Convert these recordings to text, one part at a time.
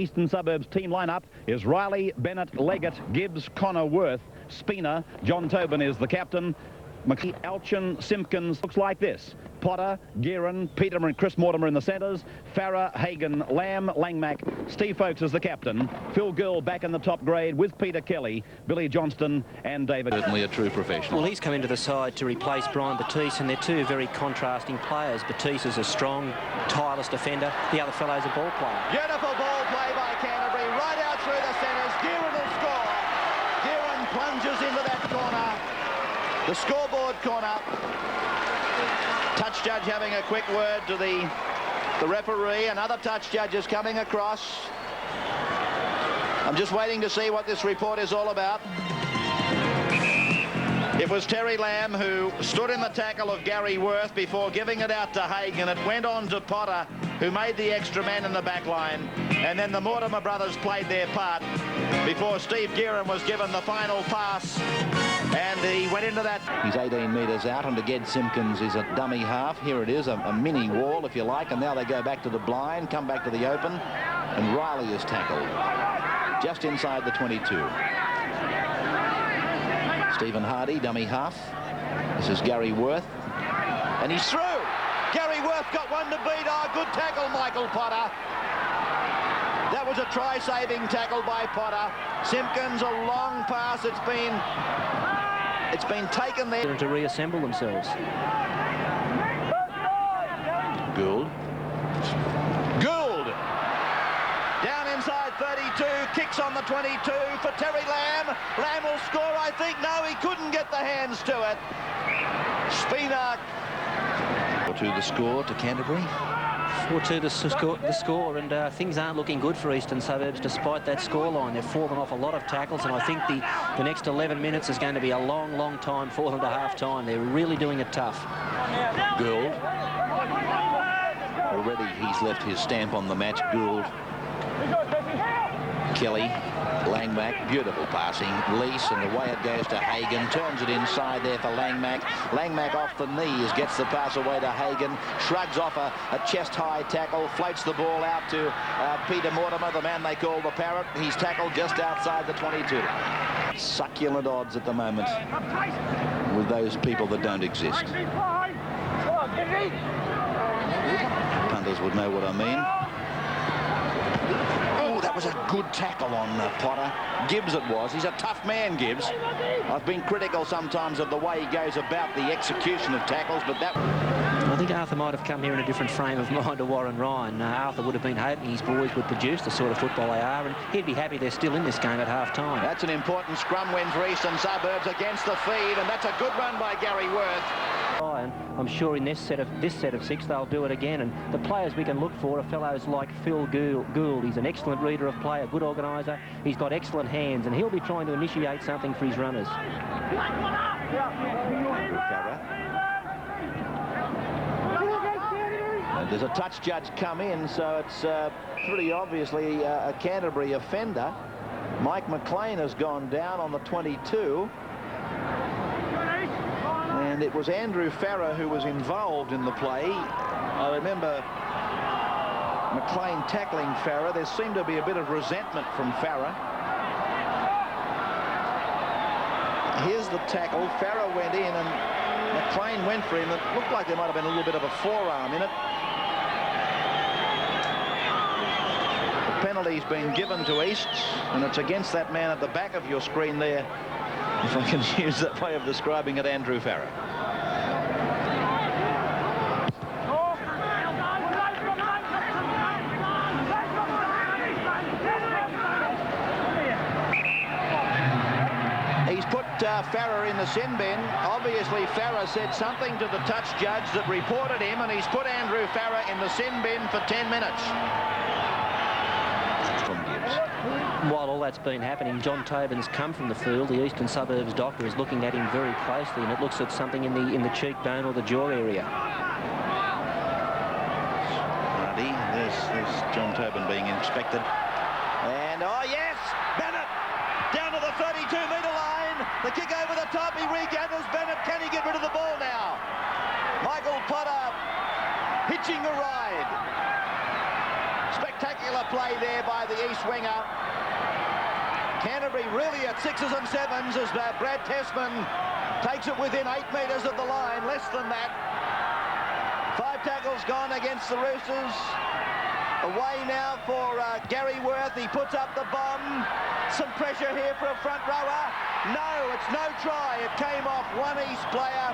Eastern Suburbs team lineup is Riley, Bennett, Leggett, Gibbs, Connor, Worth, Spina. John Tobin is the captain. Alchin, Simpkins. Looks like this: Potter, Gearan, Peterman and Chris Mortimer in the centres, Farah, Hagan, Lamb, Langmack. Steve Folkes is the captain. Phil Gill back in the top grade with Peter Kelly, Billy Johnston and David. Certainly a true professional. Well, he's come into the side to replace Brian Batiste, and they're two very contrasting players. Batiste is a strong, tireless defender. The other fellow's a ball player. Beautiful ball play by Canterbury, right out through the centres. Gearan will score. Gearan plunges into that corner. The scoreboard corner. Touch judge having a quick word to the referee. Another touch judge is coming across. I'm just waiting to see what this report is all about. It was Terry Lamb who stood in the tackle of Gary Worth before giving it out to Hagan. It went on to Potter, who made the extra man in the back line. And then the Mortimer brothers played their part before Steve Gearan was given the final pass. And he went into that. He's 18 metres out, and again Simpkins is a dummy half. Here it is, a mini wall, if you like, and now they go back to the blind, come back to the open, and Riley is tackled just inside the 22. Stephen Hardy, dummy half. This is Gary Worth, and he's through. Gary Worth got one to beat. Oh, good tackle, Michael Potter. That was a try-saving tackle by Potter. Simpkins, a long pass. It's been taken there. To reassemble themselves. Gould. Down inside 32, kicks on the 22 for Terry Lamb. Lamb will score, I think. No, he couldn't get the hands to it. Spina. To the score to Canterbury. 4-2 the score, and things aren't looking good for Eastern Suburbs despite that scoreline. They've fallen off a lot of tackles, and I think the next 11 minutes is going to be a long, long time for them to half-time. They're really doing it tough. Gould. Already he's left his stamp on the match. Gould. Kelly. Langmack, beautiful passing. Lease, and away it goes to Hagan. Turns it inside there for Langmack. Langmack off the knees, gets the pass away to Hagan. Shrugs off a chest-high tackle. Floats the ball out to Peter Mortimer, the man they call the Parrot. He's tackled just outside the 22. Succulent odds at the moment with those people that don't exist. Punters would know what I mean. That was a good tackle on Potter. Gibbs it was. He's a tough man, Gibbs. I've been critical sometimes of the way he goes about the execution of tackles, but that... I think Arthur might have come here in a different frame of mind to Warren Ryan. Arthur would have been hoping his boys would produce the sort of football they are, and he'd be happy they're still in this game at half-time. That's an important scrum win for Eastern Suburbs against the feed, and that's a good run by Gary Worth. And I'm sure in this set of six they'll do it again, and the players we can look for are fellows like Phil Gould. He's an excellent reader of play, a good organiser. He's got excellent hands, and he'll be trying to initiate something for his runners. There's a touch judge come in, so it's pretty obviously a Canterbury offender. Mike McLean has gone down on the 22. And it was Andrew Farah who was involved in the play. I remember McLean tackling Farah. There seemed to be a bit of resentment from Farah. Here's the tackle. Farah went in and McLean went for him. It looked like there might have been a little bit of a forearm in it. The penalty's been given to East, and it's against that man at the back of your screen there, if I can use that way of describing it, Andrew Farah. He's put Farah in the sin bin. Obviously, Farah said something to the touch judge that reported him, and he's put Andrew Farah in the sin bin for 10 minutes. While all that's been happening, John Tobin's come from the field. The Eastern Suburbs doctor is looking at him very closely, and it looks at something in the cheekbone or the jaw area. There's John Tobin being inspected. And, oh, yes! Bennett! Down to the 32-metre line. The kick over the top. He regathers Bennett. Can he get rid of the ball now? Michael Potter hitching a ride. spectacular play there by the East winger. Canterbury really at 6s and 7s as Brad Tessman takes it within 8 metres of the line, less than that. 5 tackles gone against the Roosters. Away now for Gary Worth. He puts up the bomb. Some pressure here for a front rower. No, it's no try. It came off one East player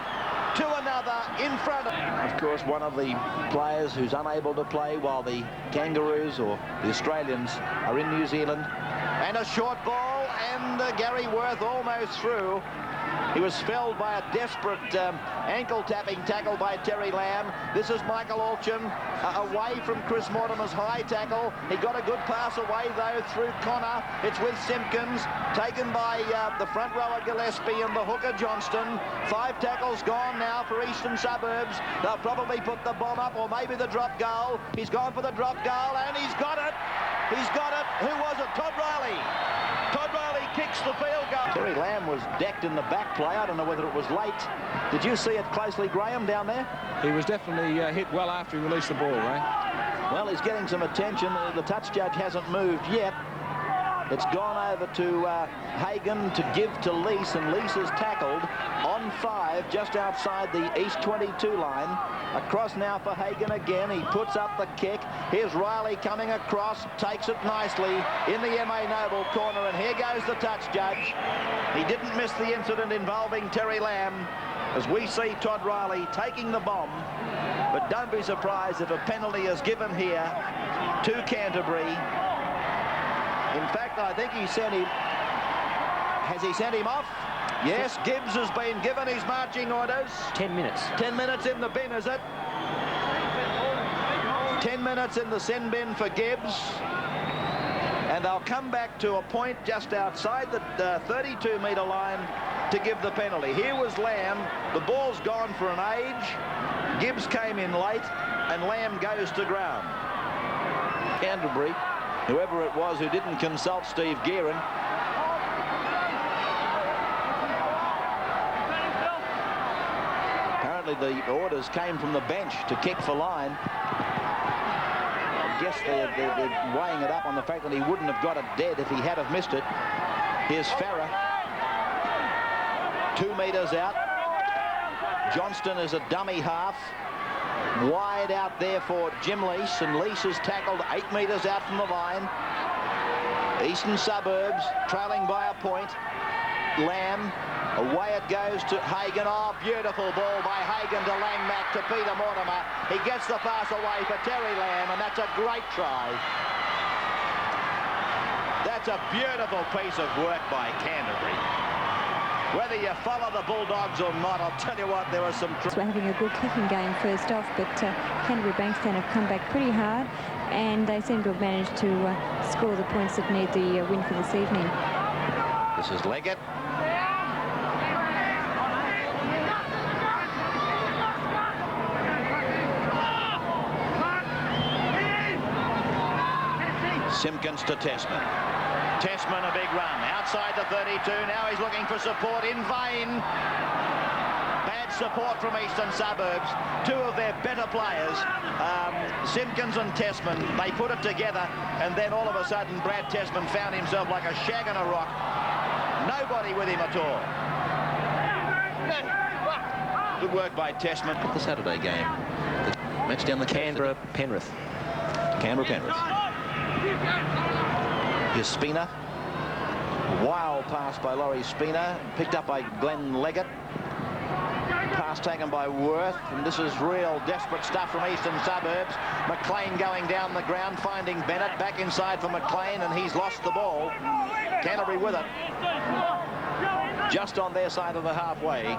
to another in front of him. Of course, one of the players who's unable to play while the Kangaroos or the Australians are in New Zealand. And a short ball, and Gary Worth almost through. He was felled by a desperate ankle-tapping tackle by Terry Lamb. This is Michael Alchin away from Chris Mortimer's high tackle. He got a good pass away, though, through Connor. It's with Simpkins, taken by the front rower Gillespie and the hooker Johnston. 5 tackles gone now for Eastern Suburbs. They'll probably put the bomb up, or maybe the drop goal. He's gone for the drop goal, and he's got it. He's got it. Who was it? Todd Riley. Todd Riley kicks the field goal. Terry Lamb was decked in the back play. I don't know whether it was late. Did you see it closely, Graham, down there? He was definitely hit well after he released the ball, right? Well, he's getting some attention. The touch judge hasn't moved yet. It's gone over to Hagan to give to Lease, and Lease is tackled on 5 just outside the East 22 line. Across now for Hagan again. He puts up the kick. Here's Riley coming across, takes it nicely in the M.A. Noble corner, and here goes the touch judge. He didn't miss the incident involving Terry Lamb, as we see Todd Riley taking the bomb. But don't be surprised if a penalty is given here to Canterbury. In fact, I think he sent him. Has he sent him off? Yes, Gibbs has been given his marching orders. 10 minutes. 10 minutes in the bin, is it? 10 minutes in the sin bin for Gibbs. And I'll come back to a point just outside the 32-metre line to give the penalty. Here was Lamb. The ball's gone for an age. Gibbs came in late, and Lamb goes to ground. Canterbury, whoever it was who didn't consult Steve Gearin, apparently the orders came from the bench to kick for line. I guess they're weighing it up on the fact that he wouldn't have got it dead if he had have missed it. Here's Farah, 2 metres out. Johnston is a dummy half. Wide out there for Jim Lease, and Lease is tackled 8 metres out from the line. Eastern Suburbs trailing by a point. Lamb, away it goes to Hagan. Oh, beautiful ball by Hagan to Langmack to Peter Mortimer. He gets the pass away for Terry Lamb, and that's a great try. That's a beautiful piece of work by Canterbury. Whether you follow the Bulldogs or not, I'll tell you what, there was some... We're having a good kicking game first off, but Canterbury Bankstown have come back pretty hard, and they seem to have managed to score the points that need the win for this evening. This is Leggett. Simpkins to Tessman. Tessman, a big run outside the 32. Now he's looking for support in vain. Bad support from Eastern Suburbs. 2 of their better players, Simpkins and Tessman, they put it together, and then all of a sudden Brad Tessman found himself like a shag on a rock. Nobody with him at all. Good work by Tessman. The Saturday game. The match down the Canberra Penrith. Canberra Penrith. Here's Spina. Wild pass by Laurie Spina, picked up by Glenn Leggett. Pass taken by Worth, and this is real desperate stuff from Eastern Suburbs. McLean going down the ground, finding Bennett, back inside for McLean, and he's lost the ball. Canterbury with it. Just on their side of the halfway.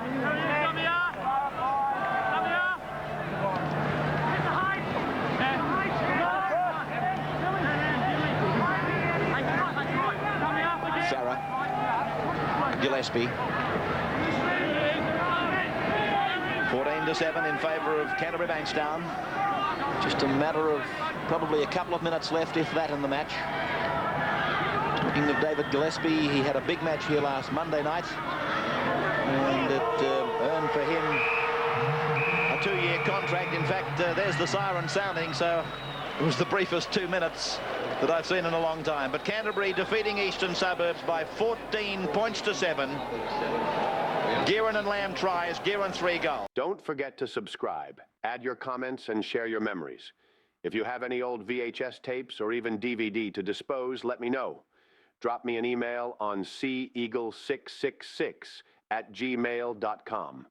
Gillespie. 14-7 in favour of Canterbury Bankstown. Just a matter of probably a couple of minutes left, if that, in the match. Talking of David Gillespie, he had a big match here last Monday night, and it earned for him a 2-year contract. In fact, there's the siren sounding, so It was the briefest 2 minutes that I've seen in a long time. But Canterbury defeating Eastern Suburbs by 14 points to 7. Gearin and Lamb tries, Gearin 3 goals. Don't forget to subscribe, add your comments, and share your memories. If you have any old VHS tapes or even DVD to dispose, let me know. Drop me an email on ceagle666@gmail.com.